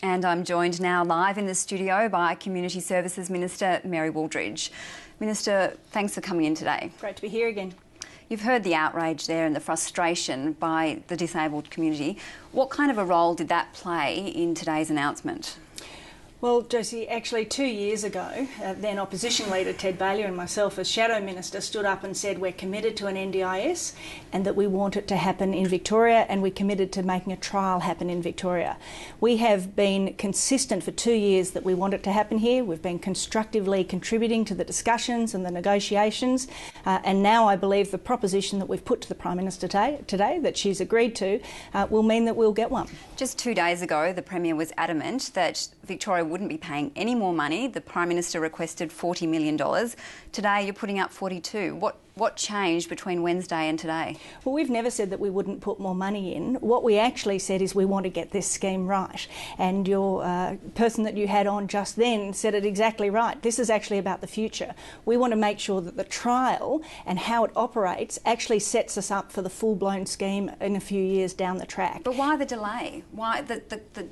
And I'm joined now live in the studio by Community Services Minister Mary Wooldridge. Minister, thanks for coming in today. Great to be here again. You've heard the outrage there and the frustration by the disabled community. What kind of a role did that play in today's announcement? Well, Josie, actually 2 years ago, then Opposition Leader Ted Baillieu and myself as Shadow Minister stood up and said we're committed to an NDIS and that we want it to happen in Victoria, and we're committed to making a trial happen in Victoria. We have been consistent for 2 years that we want it to happen here. We've been constructively contributing to the discussions and the negotiations, and now I believe the proposition that we've put to the Prime Minister today that she's agreed to will mean that we'll get one. Just 2 days ago, the Premier was adamant that Victoria wouldn't be paying any more money. The Prime Minister requested $40 million. Today you're putting up 42. What changed between Wednesday and today? Well, we've never said that we wouldn't put more money in. What we actually said is we want to get this scheme right. And your person that you had on just then said it exactly right. This is actually about the future. We want to make sure that the trial and how it operates actually sets us up for the full-blown scheme in a few years down the track. But why the delay? Why the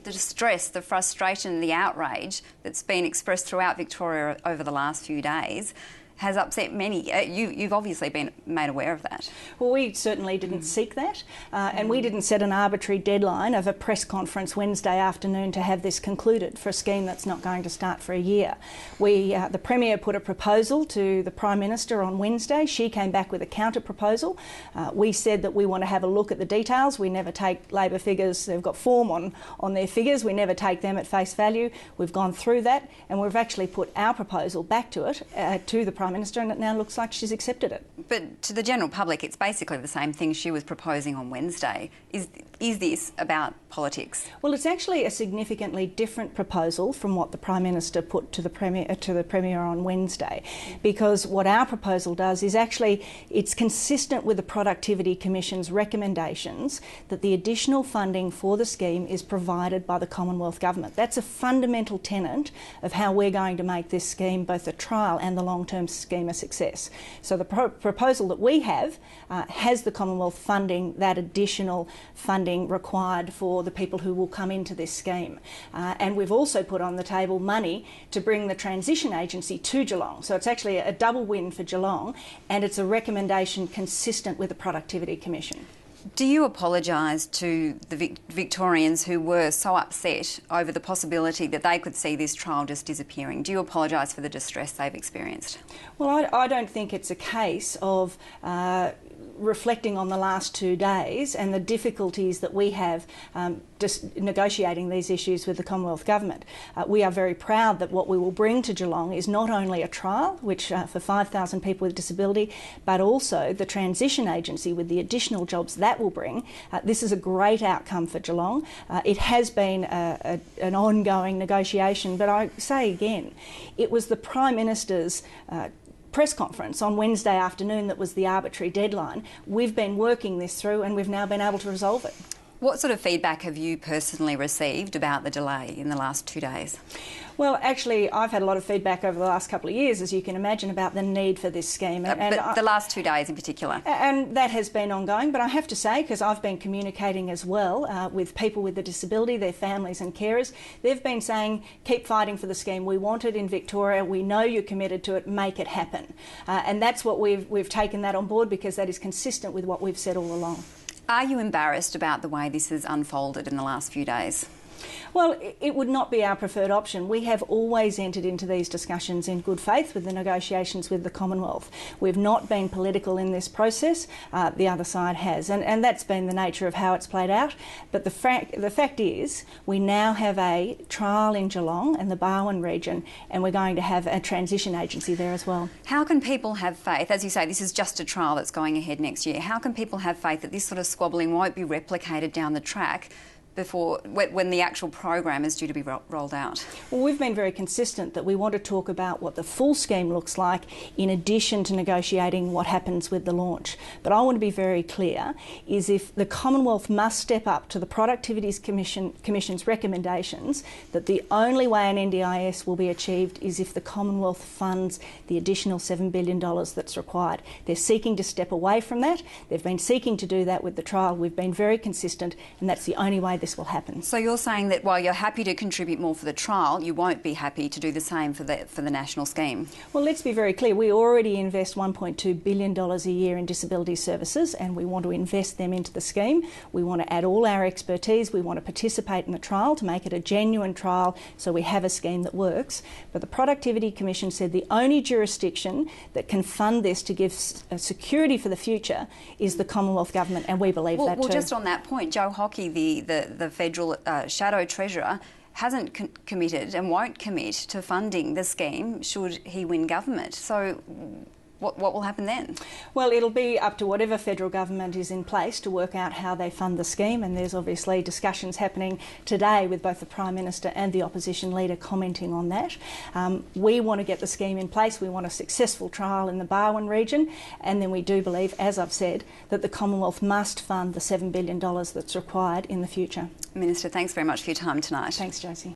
distress, the frustration, the outrage that's been expressed throughout Victoria over the last few days has upset many. You've obviously been made aware of that. Well, we certainly didn't seek that, and we didn't set an arbitrary deadline of a press conference Wednesday afternoon to have this concluded for a scheme that's not going to start for a year. The Premier put a proposal to the Prime Minister on Wednesday. She came back with a counter proposal. We said that we want to have a look at the details. We never take Labor figures. They've got form on their figures. We never take them at face value. We've gone through that, and we've actually put our proposal back to it, to the Prime Minister, and it now looks like she's accepted it. But to the general public, it's basically the same thing she was proposing on Wednesday. Is this about politics? Well, it's actually a significantly different proposal from what the Prime Minister put to the Premier on Wednesday, because what our proposal does is actually it's consistent with the Productivity Commission's recommendations that the additional funding for the scheme is provided by the Commonwealth Government. That's a fundamental tenet of how we're going to make this scheme, both the trial and the long-term scheme, a success. So the proposal that we have has the Commonwealth funding that additional funding required for the people who will come into this scheme. And we've also put on the table money to bring the transition agency to Geelong. So it's actually a double win for Geelong, and it's a recommendation consistent with the Productivity Commission. Do you apologise to the Victorians who were so upset over the possibility that they could see this trial just disappearing? Do you apologise for the distress they've experienced? Well, I don't think it's a case of reflecting on the last 2 days and the difficulties that we have just negotiating these issues with the Commonwealth Government. We are very proud that what we will bring to Geelong is not only a trial, which for 5,000 people with disability, but also the transition agency with the additional jobs that will bring. This is a great outcome for Geelong. It has been an ongoing negotiation, but I say again, it was the Prime Minister's press conference on Wednesday afternoon that was the arbitrary deadline. We've been working this through and we've now been able to resolve it. What sort of feedback have you personally received about the delay in the last 2 days? Well, actually, I've had a lot of feedback over the last couple of years, as you can imagine, about the need for this scheme. But the last 2 days in particular? And that has been ongoing, but I have to say, because I've been communicating as well with people with a disability, their families and carers, they've been saying, keep fighting for the scheme. We want it in Victoria. We know you're committed to it. Make it happen. And that's what we've taken that on board, because that is consistent with what we've said all along. Are you embarrassed about the way this has unfolded in the last few days? Well, it would not be our preferred option. We have always entered into these discussions in good faith with the negotiations with the Commonwealth. We've not been political in this process. The other side has, and that's been the nature of how it's played out. But the fact is, we now have a trial in Geelong and the Barwon region, and we're going to have a transition agency there as well. How can people have faith? As you say, this is just a trial that's going ahead next year. How can people have faith that this sort of squabbling won't be replicated down the track when the actual program is due to be rolled out? Well, we've been very consistent that we want to talk about what the full scheme looks like in addition to negotiating what happens with the launch. But I want to be very clear, is if the Commonwealth must step up to the Productivity Commission's recommendations, that the only way an NDIS will be achieved is if the Commonwealth funds the additional $7 billion that's required. They're seeking to step away from that. They've been seeking to do that with the trial. We've been very consistent, and that's the only way the this will happen. So you're saying that while you're happy to contribute more for the trial, you won't be happy to do the same for the national scheme? Well, let's be very clear. We already invest $1.2 billion a year in disability services, and we want to invest them into the scheme. We want to add all our expertise. We want to participate in the trial to make it a genuine trial so we have a scheme that works. But the Productivity Commission said the only jurisdiction that can fund this to give security for the future is the Commonwealth Government, and we believe that too. Well, just on that point, Joe Hockey, the federal shadow treasurer, hasn't committed and won't commit to funding the scheme should he win government. So what will happen then? Well, it'll be up to whatever federal government is in place to work out how they fund the scheme, and there's obviously discussions happening today with both the Prime Minister and the opposition leader commenting on that. We want to get the scheme in place. We want a successful trial in the Barwon region, and then we do believe, as I've said, that the Commonwealth must fund the $7 billion that's required in the future. Minister, thanks very much for your time tonight. Thanks, Josie.